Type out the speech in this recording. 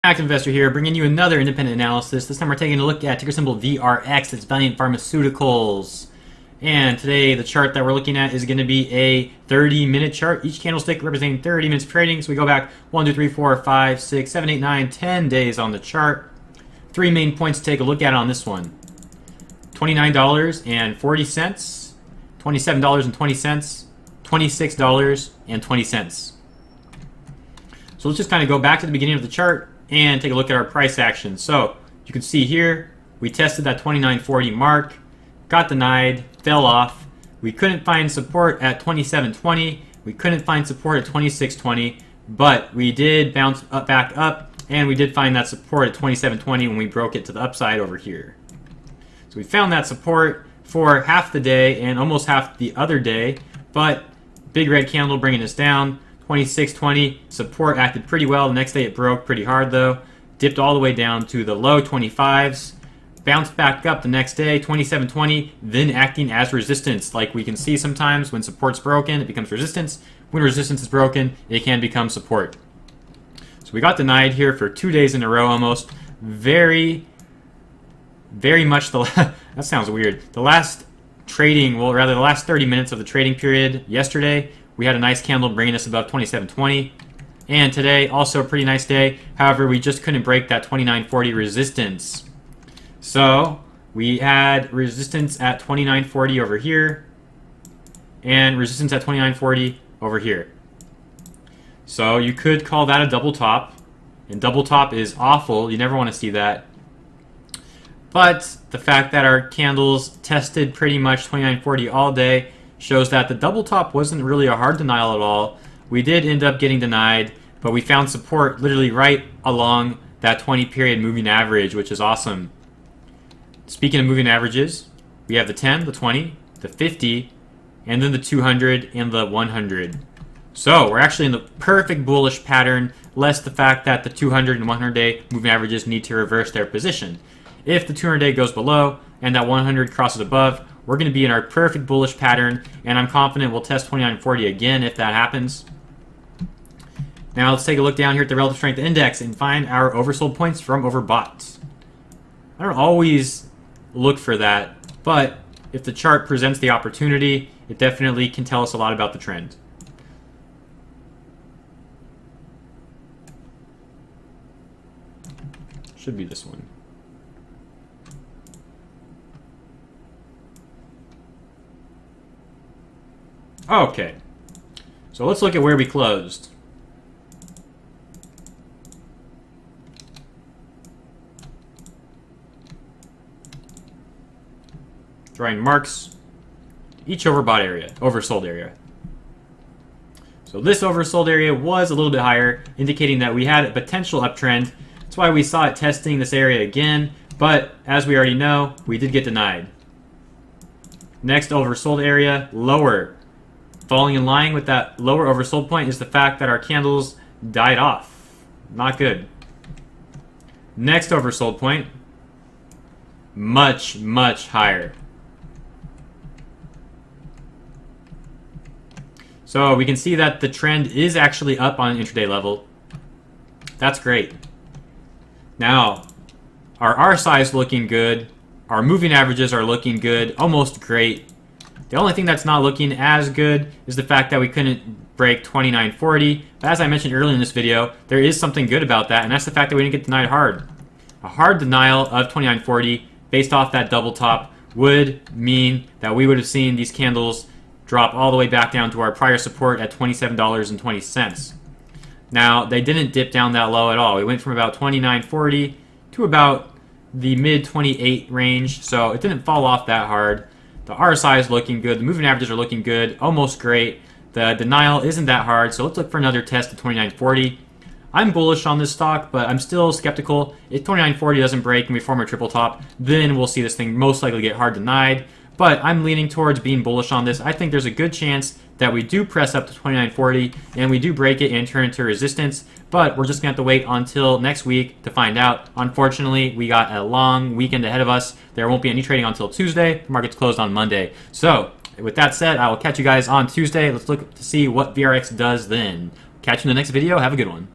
Active Investor here, bringing you another independent analysis. This time we're taking a look at ticker symbol VRX. It's Valeant Pharmaceuticals. And today the chart that we're looking at is going to be a 30-minute chart. Each candlestick representing 30 minutes of trading. So we go back 1, 2, 3, 4, 5, 6, 7, 8, 9, 10 days on the chart. Three main points to take a look at on this one. $29.40, $27.20, $26.20. So let's just kind of go back to the beginning of the chart and take a look at our price action. So you can see here, we tested that 29.40 mark, got denied, fell off. We couldn't find support at 27.20. We couldn't find support at 26.20, but we did bounce back up, and we did find that support at 27.20 when we broke it to the upside over here. So we found that support for half the day and almost half the other day, but big red candle bringing us down. 26.20 support acted pretty well. The next day it broke pretty hard though. Dipped all the way down to the low 25s. Bounced back up the next day, 27.20, then acting as resistance. Like we can see sometimes when support's broken, it becomes resistance. When resistance is broken, it can become support. So we got denied here for 2 days in a row almost. Very much that sounds weird. The last trading, well rather the last 30 minutes of the trading period yesterday, we had a nice candle bringing us above 27.20. And today, also a pretty nice day. However, we just couldn't break that 29.40 resistance. So we had resistance at 29.40 over here. And resistance at 29.40 over here. So you could call that a double top. And double top is awful. You never want to see that. But the fact that our candles tested pretty much 29.40 all day shows that the double top wasn't really a hard denial at all. We did end up getting denied, but we found support literally right along that 20-period moving average, which is awesome. Speaking of moving averages, we have the 10, the 20, the 50, and then the 200 and the 100. So we're actually in the perfect bullish pattern, less the fact that the 200 and 100-day moving averages need to reverse their position. If the 200-day goes below and that 100 crosses above, we're going to be in our perfect bullish pattern, and I'm confident we'll test 29.40 again if that happens. Now let's take a look down here at the relative strength index and find our oversold points from overbought. I don't always look for that, but if the chart presents the opportunity, it definitely can tell us a lot about the trend. Should be this one. Okay, so let's look at where we closed. Drawing marks, each overbought area, oversold area. So this oversold area was a little bit higher, indicating that we had a potential uptrend. That's why we saw it testing this area again, but as we already know, we did get denied. Next oversold area, lower. Falling in line with that lower oversold point is the fact that our candles died off. Not good. Next oversold point, much higher. So we can see that the trend is actually up on an intraday level. That's great. Now, our RSI is looking good. Our moving averages are looking good, almost great. The only thing that's not looking as good is the fact that we couldn't break 29.40. But as I mentioned earlier in this video, there is something good about that, and that's the fact that we didn't get denied hard. A hard denial of 29.40 based off that double top would mean that we would have seen these candles drop all the way back down to our prior support at $27.20. Now, they didn't dip down that low at all. We went from about 29.40 to about the mid-28 range, so it didn't fall off that hard. The RSI is looking good. The moving averages are looking good. Almost great. The denial isn't that hard, so let's look for another test at 29.40. I'm bullish on this stock, but I'm still skeptical. If 29.40 doesn't break and we form a triple top, then we'll see this thing most likely get hard denied. But I'm leaning towards being bullish on this. I think there's a good chance that we do press up to 29.40 and we do break it and turn into resistance. But we're just going to have to wait until next week to find out. Unfortunately, we got a long weekend ahead of us. There won't be any trading until Tuesday. The market's closed on Monday. So with that said, I will catch you guys on Tuesday. Let's look to see what VRX does then. Catch you in the next video. Have a good one.